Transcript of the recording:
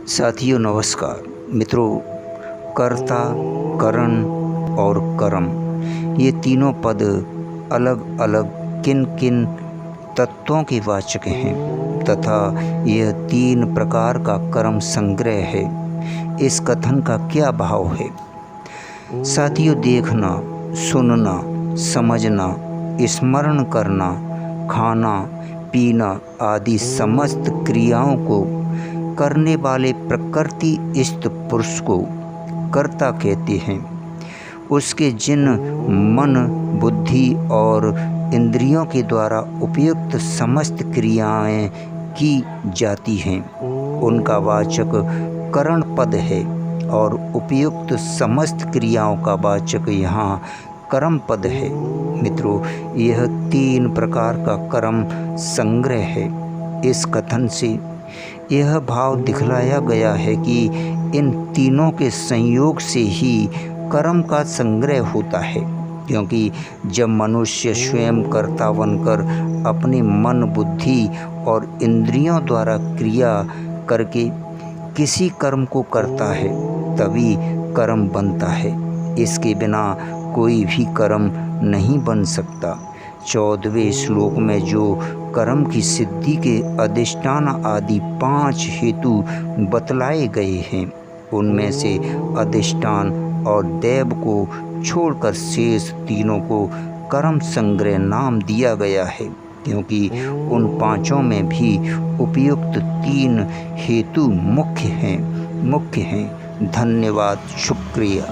साथियों नमस्कार। मित्रों, कर्ता, करण और कर्म ये तीनों पद अलग अलग किन किन तत्वों के वाचक हैं तथा यह 3 प्रकार का कर्म संग्रह है। इस कथन का क्या भाव है? साथियों, देखना, सुनना, समझना, स्मरण करना, खाना पीना आदि समस्त क्रियाओं को करने वाले प्रकृति स्थ पुरुष को कर्ता कहते हैं। उसके जिन मन, बुद्धि और इंद्रियों के द्वारा उपयुक्त समस्त क्रियाएं की जाती हैं उनका वाचक करण पद है और उपयुक्त समस्त क्रियाओं का वाचक यहाँ कर्म पद है। मित्रों, यह 3 प्रकार का कर्म संग्रह है। इस कथन से यह भाव दिखलाया गया है कि इन तीनों के संयोग से ही कर्म का संग्रह होता है, क्योंकि जब मनुष्य स्वयं कर्ता बनकर अपने मन, बुद्धि और इंद्रियों द्वारा क्रिया करके किसी कर्म को करता है तभी कर्म बनता है। इसके बिना कोई भी कर्म नहीं बन सकता। 14वें श्लोक में जो कर्म की सिद्धि के अधिष्ठान आदि 5 हेतु बतलाए गए हैं उनमें से अधिष्ठान और दैव को छोड़कर शेष तीनों को कर्म संग्रह नाम दिया गया है, क्योंकि उन 5 में भी उपयुक्त 3 हेतु मुख्य हैं। धन्यवाद, शुक्रिया।